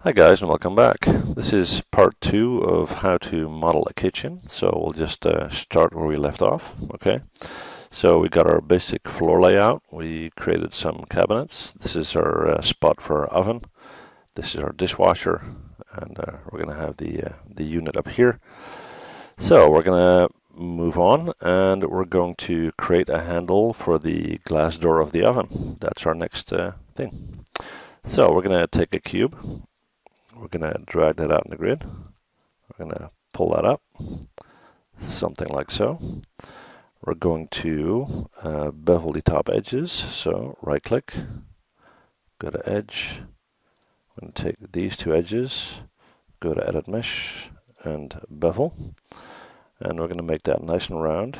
Hi guys and welcome back. This is part 2 of how to model a kitchen. So we'll just start where we left off. Okay, so we got our basic floor layout. We created some cabinets. This is our spot for our oven. This is our dishwasher, and we're going to have the unit up here. So we're going to move on, and we're going to create a handle for the glass door of the oven. That's our next thing. So we're going to take a cube. We're going to drag that out in the grid. We're going to pull that up, something like so. We're going to bevel the top edges. So right click, go to edge. I'm going to take these two edges, go to edit mesh and bevel. And we're going to make that nice and round.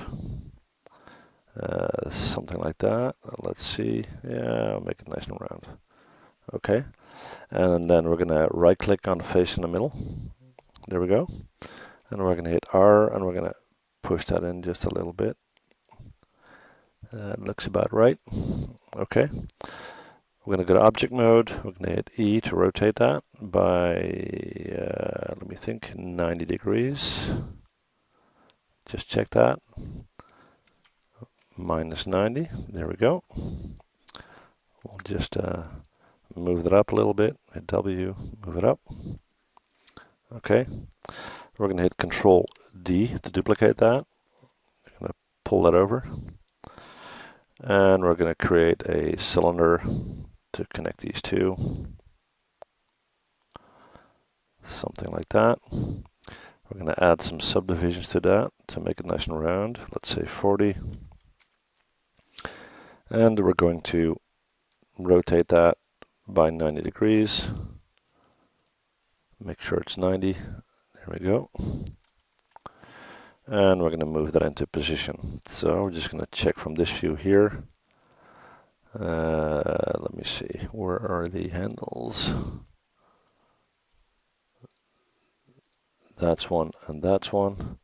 Something like that. Let's see. Yeah, I'll make it nice and round. Okay. And then we're going to right click on the face in the middle. There we go. And we're going to hit R and we're going to push that in just a little bit. That looks about right. Okay. We're going to go to object mode. We're going to hit E to rotate that by, let me think, 90 degrees. Just check that. Minus 90. There we go. We'll just move that up a little bit. Hit W, move it up. Okay. We're going to hit Control D to duplicate that. We're going to pull that over. And we're going to create a cylinder to connect these two. Something like that. We're going to add some subdivisions to that to make it nice and round. Let's say 40. And we're going to rotate that by 90 degrees. Make sure it's 90. There we go. And we're going to move that into position. So we're just going to check from this view here. Let me see. Where are the handles? That's one and that's one.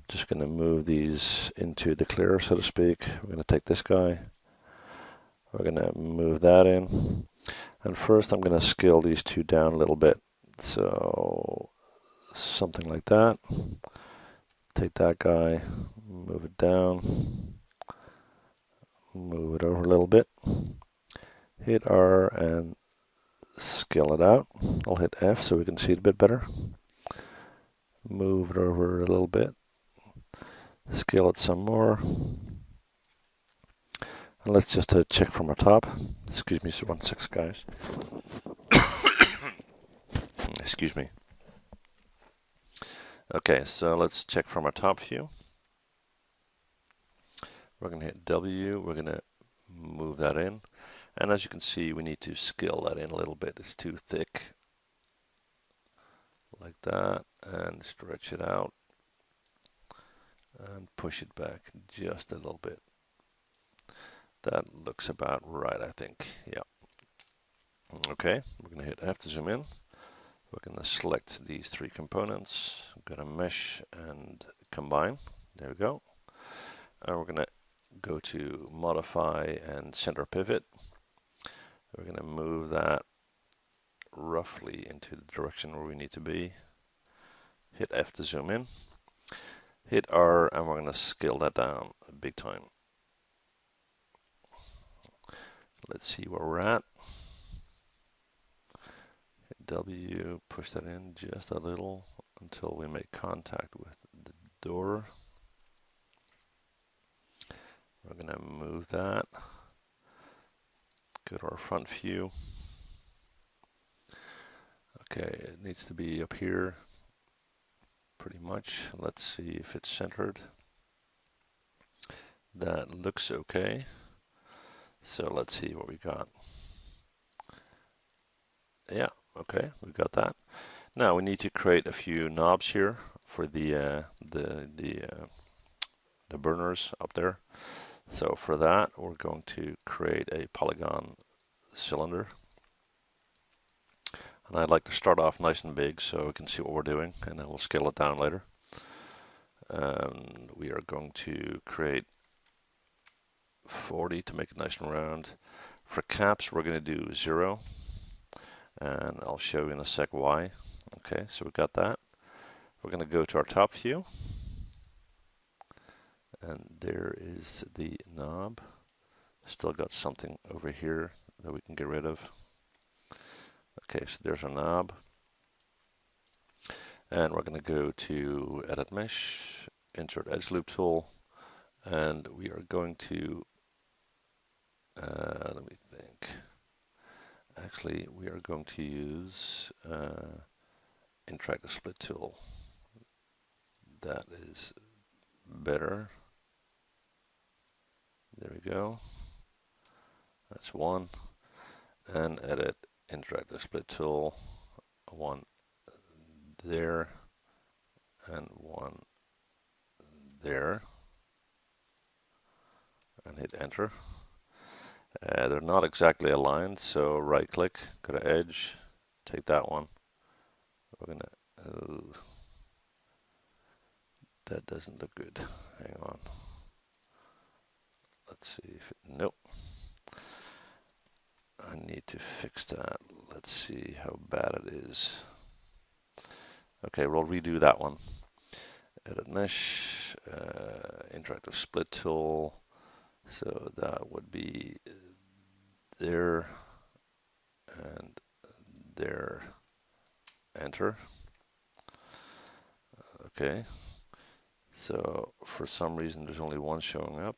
Just going to move these into the clear, so to speak. We're going to take this guy. We're going to move that in. And first I'm going to scale these two down a little bit. So something like that. Take that guy, move it down, move it over a little bit. Hit R and scale it out. I'll hit F so we can see it a bit better. Move it over a little bit. Scale it some more. And let's just check from our top. Excuse me, so 1 sec, guys. Excuse me. Okay, so let's check from our top view. We're going to hit W. We're going to move that in. And as you can see, we need to scale that in a little bit. It's too thick. Like that. And stretch it out. And push it back just a little bit. That looks about right, I think. Yeah. Okay, we're going to hit F to zoom in. We're going to select these three components. Go to mesh and combine. There we go. And we're going to go to modify and center pivot. We're going to move that roughly into the direction where we need to be. Hit F to zoom in. Hit R and we're going to scale that down big time. Let's see where we're at. Hit W, push that in just a little until we make contact with the door. We're going to move that. Go to our front view. Okay, it needs to be up here pretty much. Let's see if it's centered. That looks okay. So let's see what we got. Yeah, okay, we got that. Now we need to create a few knobs here for the burners up there. So for that, we're going to create a polygon cylinder. And I'd like to start off nice and big so we can see what we're doing, and then we'll scale it down later. And we are going to create 40 to make it nice and round. For caps, we're going to do 0. and I'll show you in a sec why. Okay, so we got that. We're going to go to our top view, and there is the knob. Still got something over here that we can get rid of. Okay, so there's our knob. And we're going to go to Edit Mesh, insert edgeloop tool, and we are going to, let me think. Actually, we are going to use Interactive Split tool. That is better. There we go. That's one. And edit Interactive Split tool. One there and one there. And hit enter. They're not exactly aligned, so right click, go to edge, take that one. We're gonna, that doesn't look good. Hang on. Let's see if it, nope. I need to fix that. Let's see how bad it is. Okay, we'll redo that one. Edit mesh, interactive split tool. So that would be there and there. Enter. Okay. So for some reason there's only one showing up.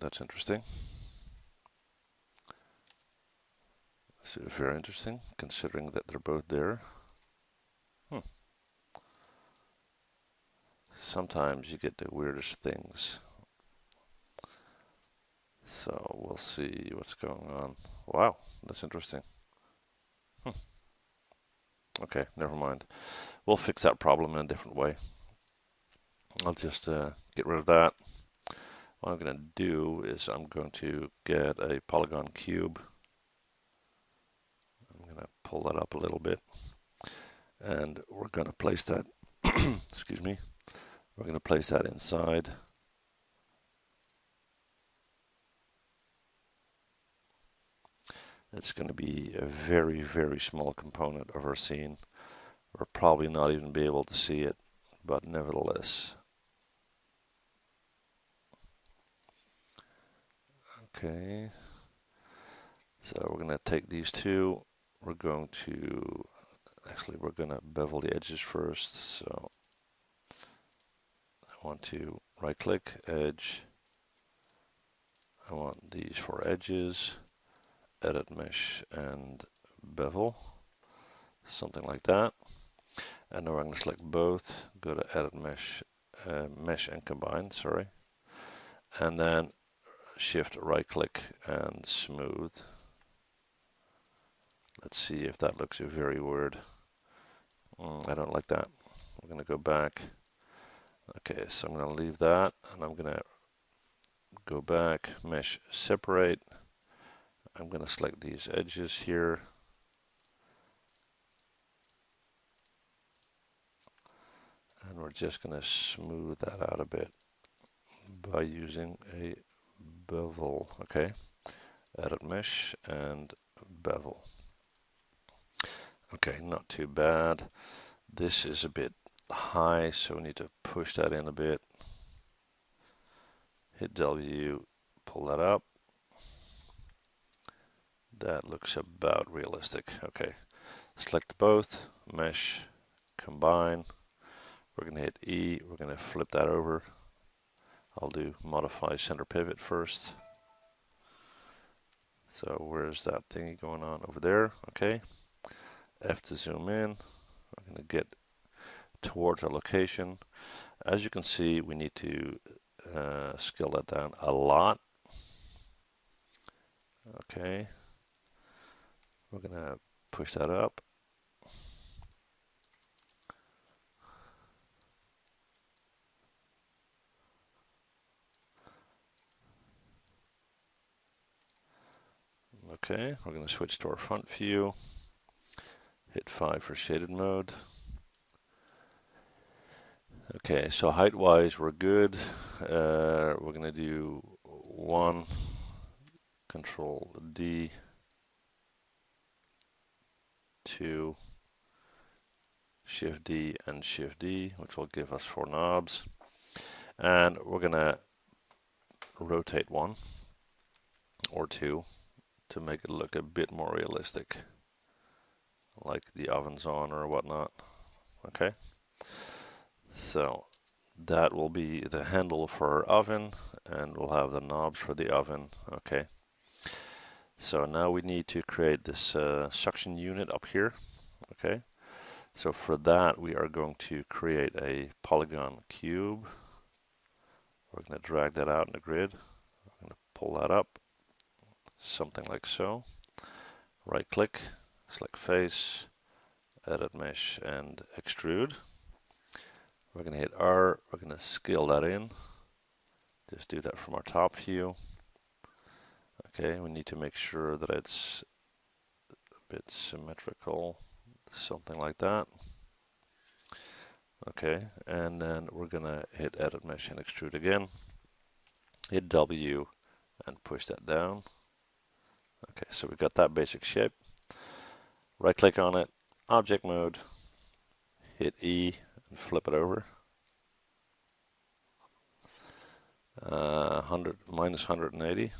That's interesting. This is very interesting, considering that they're both there. Sometimes you get the weirdest things. So we'll see what's going on. Wow, that's interesting. Okay, never mind. We'll fix that problem in a different way. I'll just get rid of that. What I'm going to do is I'm going to get a polygon cube. I'm going to pull that up a little bit. And we're going to place that, excuse me, we're going to place that inside. It's going to be a very, very small component of our scene. We'll probably not even be able to see it, but nevertheless. Okay, so we're going to take these two. We're going to, actually we're going to bevel the edges first. So I want to right click, edge. I want these four edges, edit mesh and bevel, something like that. And now we're going to select both, go to edit mesh, mesh and combine, sorry. And then shift right click and smooth. Let's see if that looks very weird. I don't like that. We're going to go back. Okay, so I'm going to leave that and I'm going to go back, mesh separate. I'm going to select these edges here. And we're just going to smooth that out a bit by using a bevel. Okay, edit mesh and bevel. Okay, not too bad. This is a bit high, so we need to push that in a bit. Hit W, pull that up. That looks about realistic. Okay, select both, mesh, combine. We're going to hit E, we're going to flip that over. I'll do modify center pivot first. So where's that thingy going on over there? Okay, F to zoom in. I'm going to get towards our location. As you can see, we need to scale that down a lot. Okay, we're going to push that up. Okay, we're going to switch to our front view. Hit 5 for shaded mode. Okay, so height-wise, we're good. We're going to do 1, Control D. 2, Shift D and Shift D, which will give us 4 knobs. And we're going to rotate 1 or 2 to make it look a bit more realistic, like the oven's on or whatnot. Okay, so that will be the handle for our oven, and we'll have the knobs for the oven. Okay, so now we need to create this suction unit up here. Okay, so for that we are going to create a polygon cube. We're going to drag that out in the grid. We're going to pull that up, something like so. Right click, select face, edit mesh, and extrude. We're going to hit R, we're going to scale that in. Just do that from our top view. Okay, we need to make sure that it's a bit symmetrical, something like that. Okay, and then we're going to hit edit mesh and extrude again. Hit W and push that down. Okay, so we got that basic shape. Right click on it, object mode, hit E and flip it over. minus 180.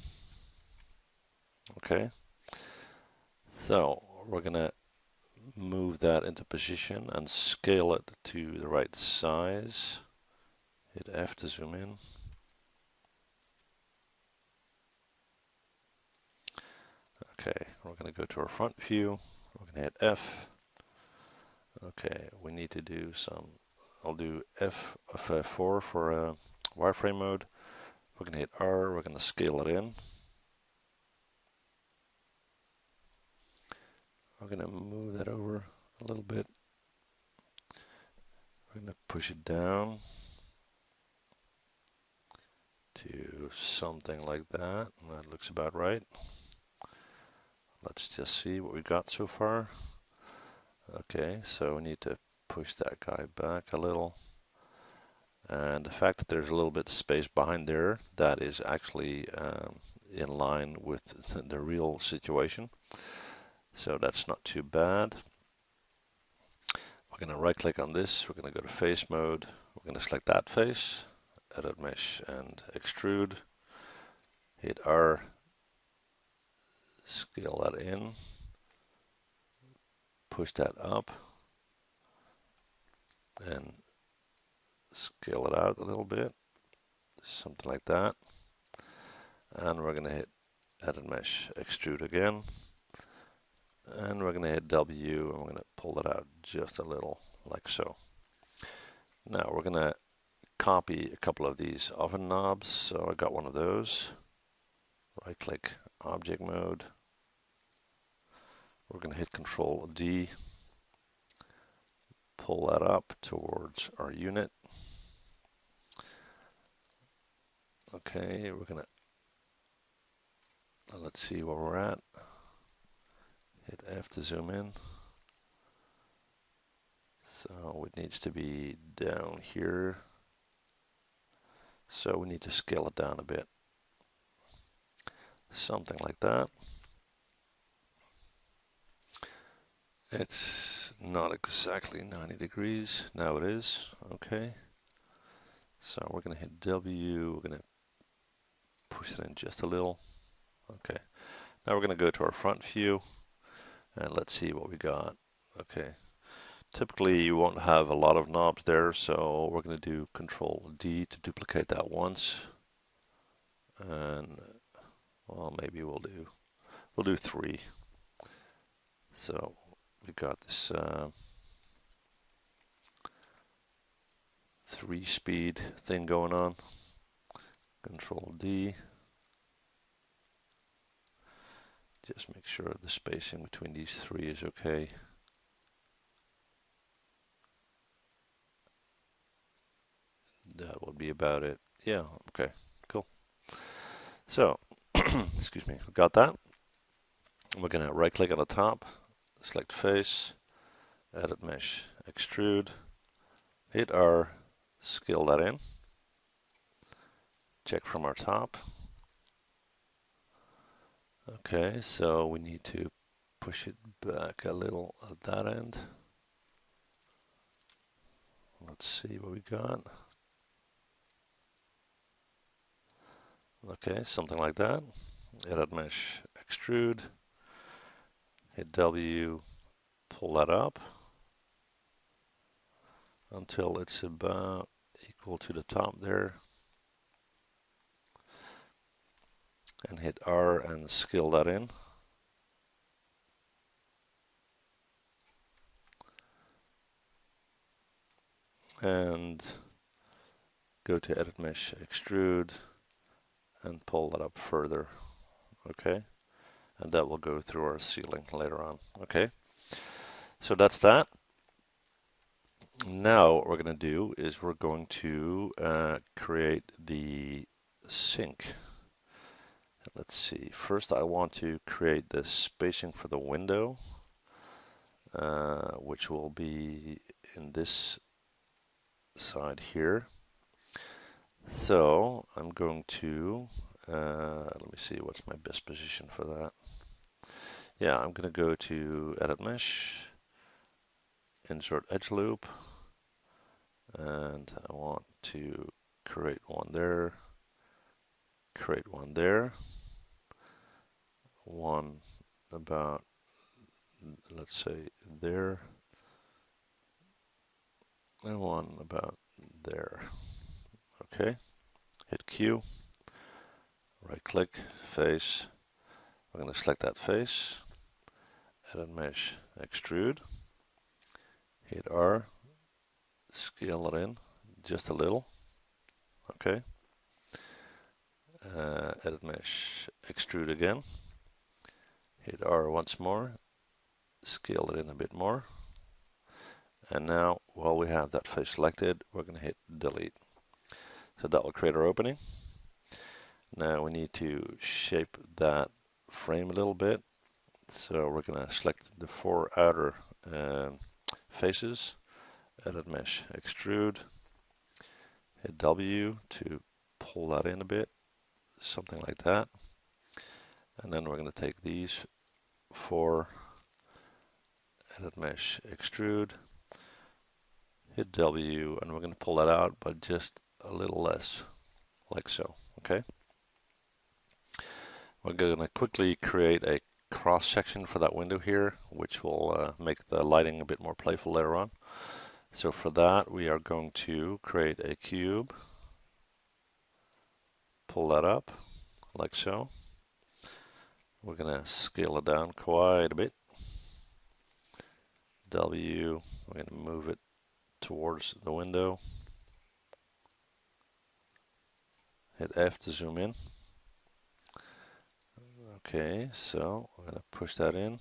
Okay, so we're gonna move that into position and scale it to the right size. Hit F to zoom in. Okay, we're gonna go to our front view. We're gonna hit F. Okay, we need to do some, I'll do F4 for wireframe mode. We're gonna hit R, we're gonna scale it in. We're gonna move that over a little bit. We're gonna push it down to something like that. That looks about right. Let's just see what we got so far. Okay, so we need to push that guy back a little. And the fact that there's a little bit of space behind there, that is actually in line with the real situation. So that's not too bad. We're going to right click on this. We're going to go to face mode. We're going to select that face, edit mesh and extrude. Hit R, scale that in, push that up, and scale it out a little bit, something like that. And we're going to hit edit mesh, extrude again. And we're going to hit W and we're going to pull it out just a little, like so. Now we're going to copy a couple of these oven knobs. So I got one of those. Right click, object mode. We're going to hit Control D. Pull that up towards our unit. Okay, we're going to, let's see where we're at. Hit F to zoom in. So it needs to be down here. So we need to scale it down a bit. Something like that. It's not exactly 90 degrees. Now it is. Okay. So we're going to hit W. We're going to push it in just a little. Okay. Now we're going to go to our front view. And let's see what we got. Okay. Typically you won't have a lot of knobs there, so we're going to do Control D to duplicate that once. And well, maybe we'll do 3. So we got this 3-speed thing going on. Control D. Just make sure the spacing between these 3 is okay. That would be about it. Yeah, okay, cool. So, excuse me, we got that. We're going to right click on the top, select face, edit mesh, extrude, hit R, scale that in. Check from our top. Okay, so we need to push it back a little at that end. Let's see what we got. Okay, something like that. Edit mesh, extrude, hit W, pull that up until it's about equal to the top there, and hit R and scale that in. And go to edit mesh, extrude, and pull that up further. Okay, and that will go through our ceiling later on. Okay, so that's that. Now what we're going to do is we're going to create the sink. Let's see, first I want to create the spacing for the window, which will be in this side here. So I'm going to, let me see, what's my best position for that? Yeah, I'm going to go to Edit Mesh, Insert Edge Loop, and I want to create one there, create one there, one about, let's say, there, and one about there. Okay, hit Q, right click, face. I'm going to select that face, Edit Mesh, Extrude, hit R, scale it in just a little. Okay, Edit Mesh, Extrude again, hit R once more, scale it in a bit more. And now, while we have that face selected, we're going to hit delete. So that will create our opening. Now we need to shape that frame a little bit. So we're going to select the 4 outer faces, edit mesh, extrude, hit W to pull that in a bit, something like that. And then we're going to take these 4, edit mesh, extrude, hit W, and we're going to pull that out, but just a little less, like so. Okay. We're going to quickly create a cross section for that window here, which will make the lighting a bit more playful later on. So for that, we are going to create a cube, pull that up, like so. We're going to scale it down quite a bit. W, we're going to move it towards the window. Hit F to zoom in. Okay, so we're going to push that in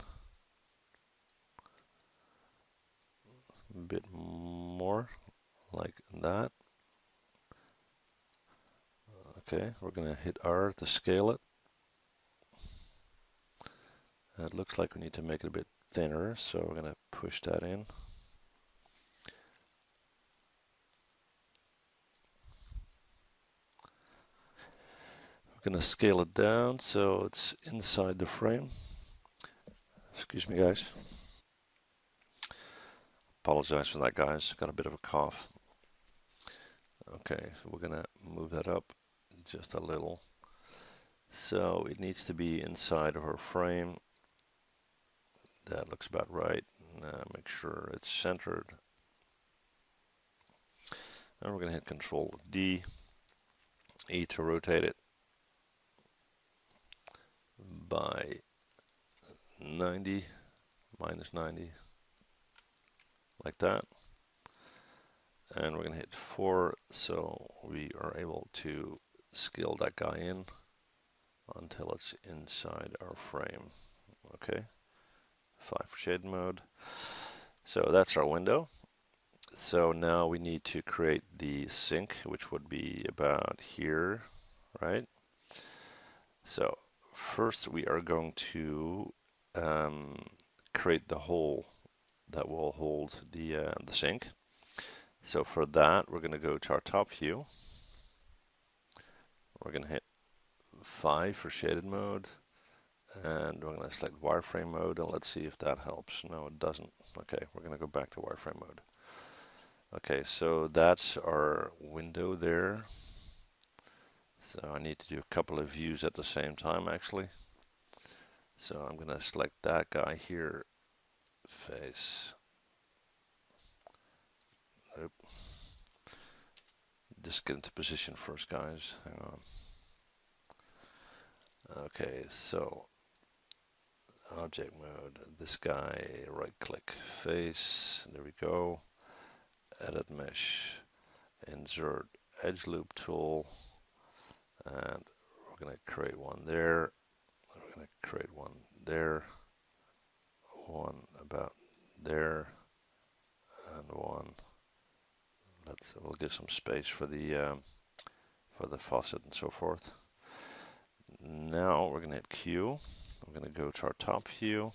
a bit more, like that. Okay, we're going to hit R to scale it. It looks like we need to make it a bit thinner, so we're going to push that in. We're going to scale it down so it's inside the frame. Excuse me, guys. Apologize for that, guys. Got a bit of a cough. Okay, so we're going to move that up just a little. So it needs to be inside of our frame. That looks about right. Make sure it's centered. And we're going to hit Control D, E to rotate it by 90, minus 90, like that. And we're going to hit 4 so we are able to scale that guy in until it's inside our frame. Okay, 5 for shade mode. So that's our window. So now we need to create the sink, which would be about here, right? So first we are going to create the hole that will hold the sink. So for that, we're going to go to our top view. We're going to hit 5 for shaded mode, And we're going to select wireframe mode, and let's see if that helps. No, it doesn't. Okay, we're going to go back to wireframe mode. Okay, so that's our window there. So I need to do a couple of views at the same time, actually. So I'm going to select that guy here, face. Nope. Just get into position first, guys. Hang on. Okay, so object mode, this guy, right click, face, there we go. Edit mesh, insert edge loop tool, and we're going to create one there. We're going to create one there, one about there, and one. We'll give some space for the faucet and so forth. Now we're going to hit Q. We're going to go to our top view.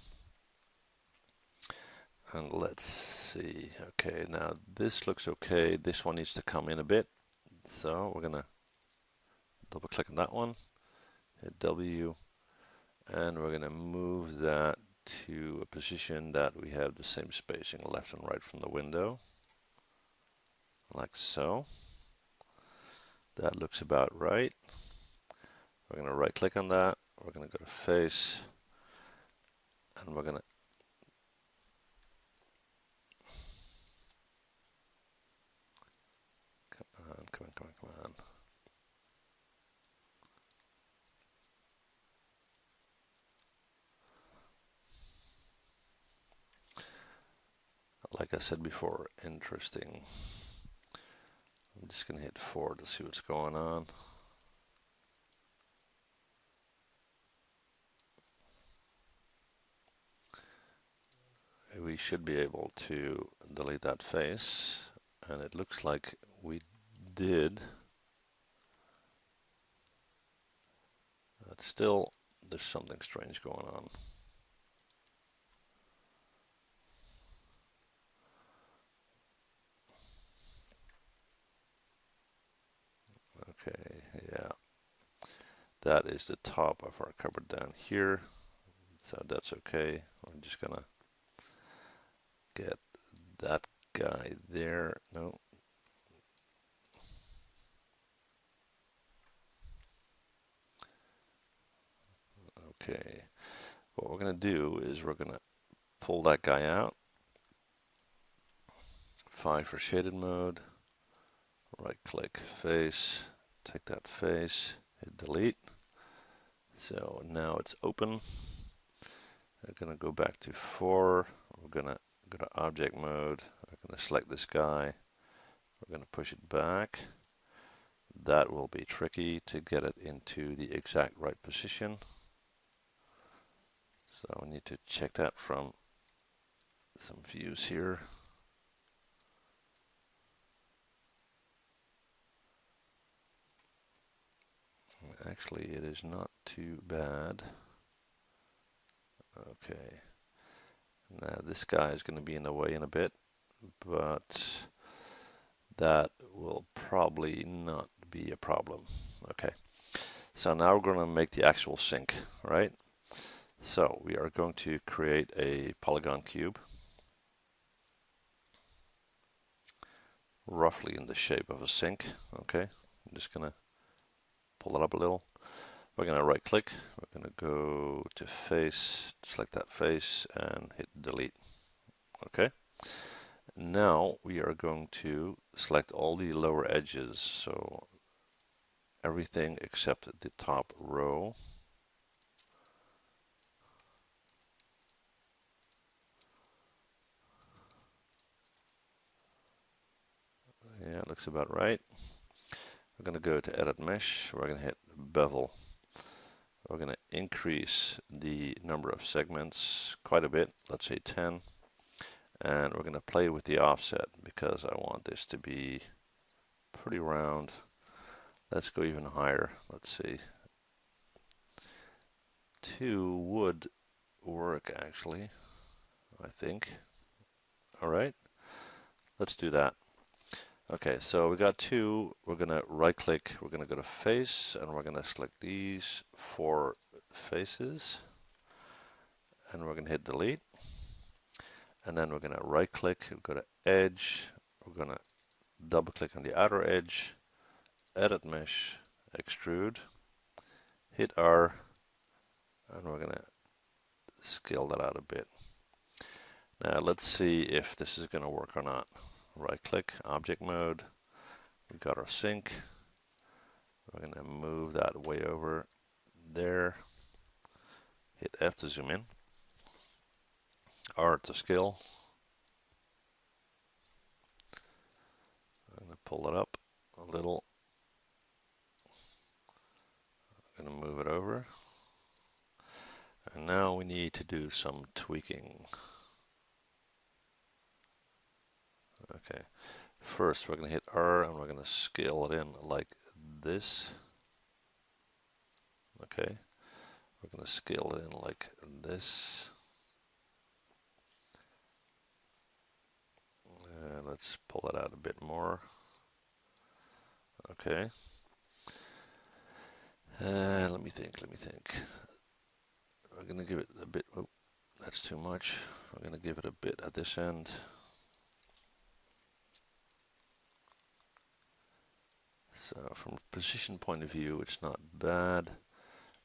And let's see. Okay, now this looks okay. This one needs to come in a bit. So we're going to double click on that one, hit W, and we're going to move that to a position that we have the same spacing left and right from the window, like so. That looks about right. We're going to right click on that. We're going to go to face, and we're going to come on. Like I said before, interesting. I'm just going to hit 4 to see what's going on. We should be able to delete that face, and it looks like we did. But still, there's something strange going on. Okay, yeah. That is the top of our cupboard down here, so that's okay. I'm just gonna get that guy there. No. Okay. What we're gonna do is we're gonna pull that guy out. 5 for shaded mode. Right click face. Take that face. Hit delete. So now it's open. I'm going to go back to 4. We're going to go to object mode. I'm going to select this guy. We're going to push it back. That will be tricky to get it into the exact right position. So we need to check that from some views here. Actually, it is not too bad. Okay. Now this guy is going to be in the way in a bit, but that will probably not be a problem. Okay. So now we're going to make the actual sink, right? So we are going to create a polygon cube, roughly in the shape of a sink. Okay. I'm just going to pull it up a little. We're going to right click. We're going to go to face, select that face, and hit delete. Okay. Now we are going to select all the lower edges. So everything except the top row. Yeah, it looks about right. We're going to go to edit mesh. We're going to hit bevel. We're going to increase the number of segments quite a bit, let's say 10. And we're going to play with the offset because I want this to be pretty round. Let's go even higher. Let's see. 2 would work actually, I think. All right, let's do that. Okay, so we got 2. We're going to right click. We're going to go to face, and we're going to select these 4 faces. and we're going to hit delete. And then we're going to right click, go to edge, we're going to double click on the outer edge, edit mesh, extrude, hit R, and we're going to scale that out a bit. Now let's see if this is going to work or not. Right click, object mode, we got our sync, we're going to move that way over there, hit F to zoom in, R to scale, I'm going to pull it up a little, I'm going to move it over, and now we need to do some tweaking. Okay, first we're going to hit R and we're going to scale it in like this. Okay, we're going to scale it in like this. Let's pull that out a bit more. Okay. Let me think. We're going to give it a bit, oh, that's too much. We're going to give it a bit at this end. So from a position point of view, it's not bad,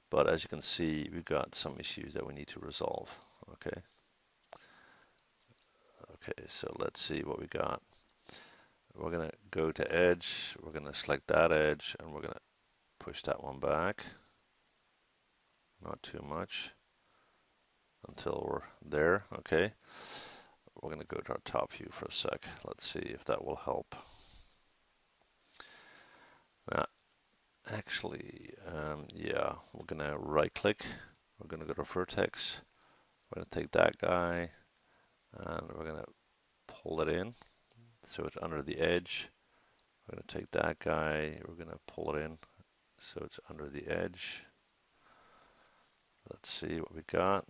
but as you can see, we've got some issues that we need to resolve. Okay. Okay, so let's see what we got. We're going to go to edge, we're going to select that edge, and we're going to push that one back. Not too much until we're there. Okay. We're going to go to our top view for a sec. Let's see if that will help. Now, actually, yeah, we're going to right click. We're going to go to vertex. We're going to take that guy and we're going to pull it in so it's under the edge. We're going to take that guy. We're going to pull it in so it's under the edge. Let's see what we got.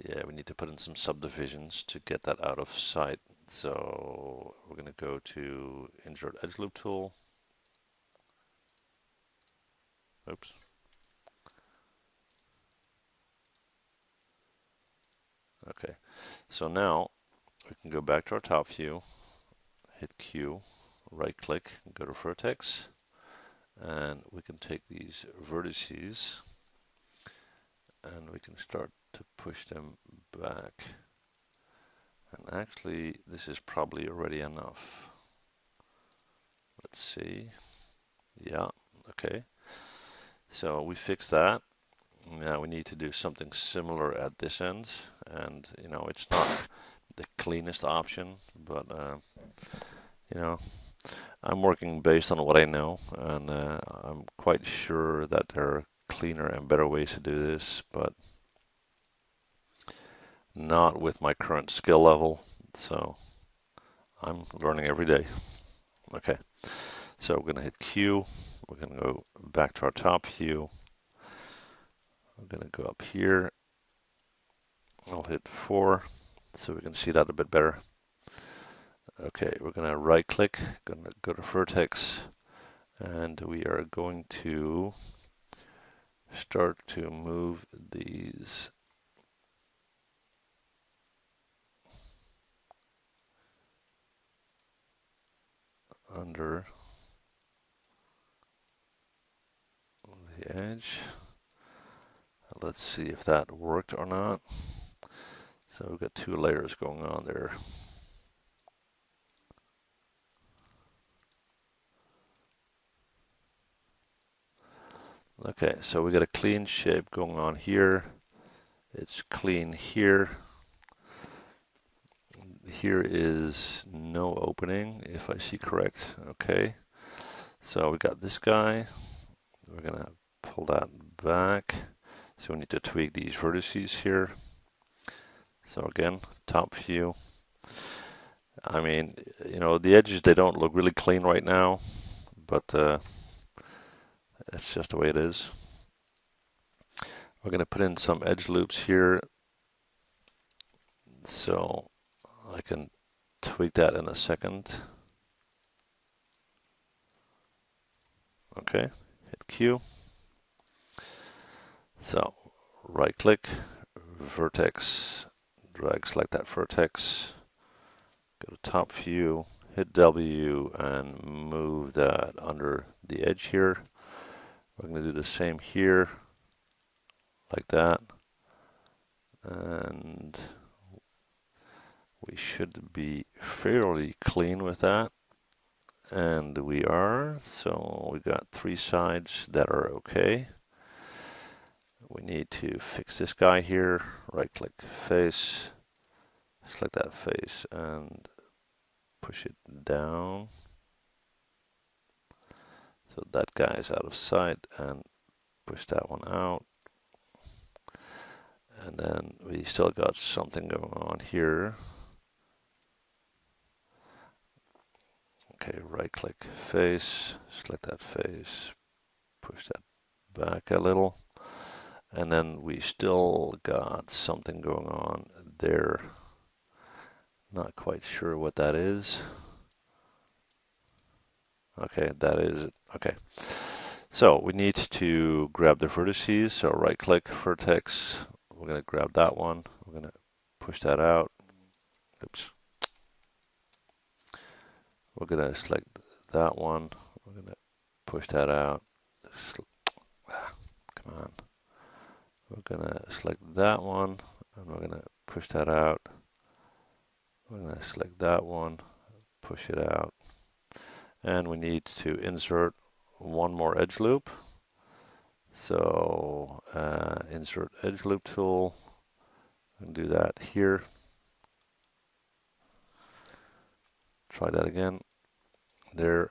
Yeah, we need to put in some subdivisions to get that out of sight. So we're going to go to insert edgeloop tool. Oops. Okay, so now we can go back to our top view, hit Q, right click, go to vertex, and we can take these vertices and we can start to push them back. And actually, this is probably already enough. Let's see. Yeah, okay. So we fixed that. Now we need to do something similar at this end, and you know, it's not the cleanest option, but you know, I'm working based on what I know, and I'm quite sure that there are cleaner and better ways to do this, but not with my current skill level, so I'm learning every day. Okay, so we're going to hit Q, we're going to go back to our top view, we're going to go up here, I'll hit 4 so we can see that a bit better. Okay, we're going to right click, going to go to vertex, and we are going to start to move these under the edge. Let's see if that worked or not. So we've got 2 layers going on there. Okay, so we got a clean shape going on here. It's clean here. Here is no opening, if I see correct. Okay, so we got this guy. We're gonna pull that back. So we need to tweak these vertices here. So again, top view. I mean, you know, the edges, they don't look really clean right now, but it's just the way it is. We're going to put in some edge loops here, so I can tweak that in a second. Okay, hit Q. So right click, vertex, drag, select that vertex, go to top view, hit W and move that under the edge here. We're going to do the same here, like that. And we should be fairly clean with that. And we are. So we got 3 sides that are okay. We need to fix this guy here. Right click face, select that face and push it down. So that guy is out of sight, and push that one out. And then we still got something going on here. Okay, right click face, select that face, push that back a little. And then we still got something going on there. Not quite sure what that is. Okay, that is it. Okay. So we need to grab the vertices. So right click vertex. We're going to grab that one. We're going to push that out. Oops. We're going to select that one. We're going to push that out. Come on. We're going to select that one, and we're going to push that out. We're going to select that one, push it out. And we need to insert one more edge loop. So insert edge loop tool, and do that here. Try that again. There,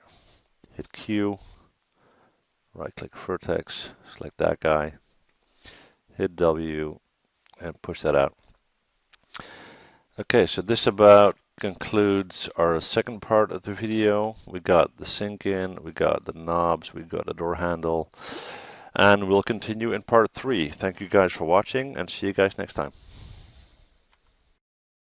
hit Q, right click vertex, select that guy, hit W, and push that out. Okay, so this about concludes our second part of the video. We got the sink in, we got the knobs, we got the door handle, and we'll continue in part 3. Thank you guys for watching, and see you guys next time.